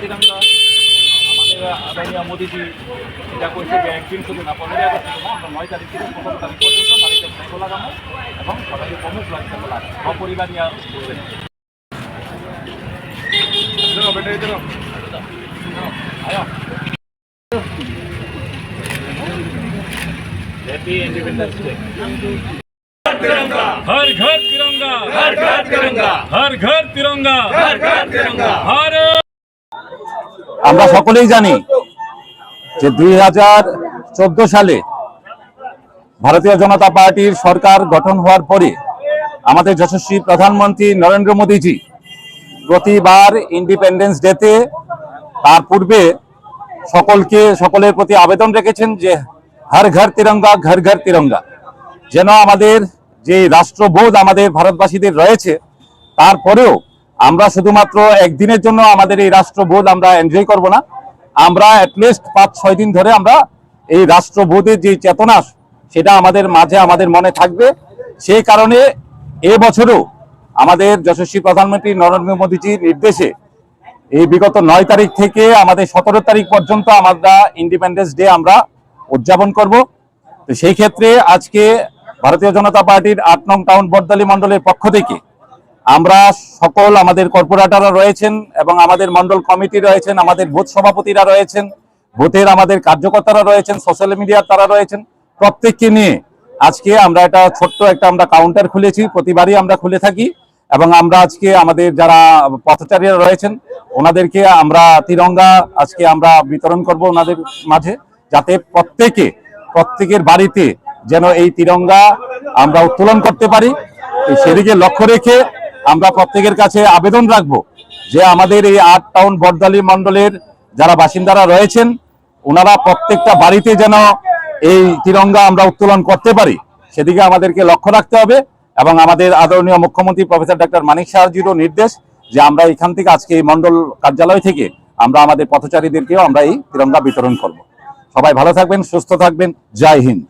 তিরঙ্গা আমাদের আদরণীয় মোদীজি এটা কইছে যে একদিন শুধু না 15 আগস্ট আমরা 9 তারিখ থেকে 15 তারিখ পর্যন্ত বাড়িতে ফটো লাগানো এবং সবাইকে প্রমুখ লাগছে সপরিবার নিয়ে করবেন। Happy independence day. हर घर तिरंगा, हर घर तिरंगा, हर घर तिरंगा, हर घर तिरंगा। भारत। আমরা সকলেই জানি যে 2014 সালে ভারতীয় জনতা পার্টির সরকার গঠন হওয়ার পরে আমাদের যশস্বী প্রধানমন্ত্রী নরেন্দ্র মোদীজি প্রতিবার ইন্ডিপেন্ডেন্স ডেতে তার পূর্বে সকলের প্রতি আবেদন রেখেছেন যে হর ঘর তিরঙ্গা, ঘর ঘর তিরঙ্গা, যেন আমাদের যে রাষ্ট্রবোধ আমাদের ভারতবাসীদের রয়েছে তারপরেও আমরা শুধুমাত্র একদিনের জন্য আমাদের এই রাষ্ট্রবোধ আমরা এনজয় করব না, আমরা অ্যাটলিস্ট 5-6 দিন ধরে আমরা এই রাষ্ট্রবোধের যে চেতনা সেটা আমাদের মাঝে আমাদের মনে থাকবে। সেই কারণে এবছরও আমাদের যশস্বী প্রধানমন্ত্রী নরেন্দ্র মোদীজির নির্দেশে এই বিগত 9 তারিখ থেকে আমাদের 17 তারিখ পর্যন্ত আমরা ইন্ডিপেন্ডেন্স ডে আমরা উদযাপন করব। তো সেই ক্ষেত্রে আজকে ভারতীয় জনতা পার্টির 8 নং টাউন বড়দালি মণ্ডলের পক্ষ থেকে আমরা সকল আমাদের কর্পোরেটররা রয়েছেন এবং আমাদের মণ্ডল কমিটি রয়েছেন, আমাদের বুথ সভাপতিরা রয়েছেন, বুথের আমাদের কার্যকর্তারা রয়েছেন, সোশ্যাল মিডিয়ার তারা রয়েছেন, প্রত্যেককে নিয়ে আজকে আমরা একটা ছোট্ট একটা আমরা কাউন্টার খুলেছি, প্রতিবারই আমরা খুলে থাকি এবং আমরা আজকে আমাদের যারা পথচারীরা রয়েছেন ওনাদেরকে আমরা তিরঙ্গা আজকে আমরা বিতরণ করব ওনাদের মাঝে, যাতে প্রত্যেকের বাড়িতে যেন এই তিরঙ্গা আমরা উত্তোলন করতে পারি। সেদিকে লক্ষ্য রেখে আমরা প্রত্যেকের কাছে আবেদন রাখবো যে আমাদের এই 8 টাউন বড়দালি মণ্ডলের যারা বাসিন্দারা রয়েছেন ওনারা প্রত্যেকটা বাড়িতে যেন এই তিরঙ্গা আমরা উত্তোলন করতে পারি, সেদিকে আমাদেরকে লক্ষ্য রাখতে হবে। এবং আমাদের আদরণীয় মুখ্যমন্ত্রী প্রফেসর ডক্টর মানিক সাহাজিরও নির্দেশ যে আমরা এখান থেকে আজকে এই মণ্ডল কার্যালয় থেকে আমরা আমাদের পথচারীদেরকেও আমরা এই তিরঙ্গা বিতরণ করব। সবাই ভালো থাকবেন, সুস্থ থাকবেন, জয় হিন্দ।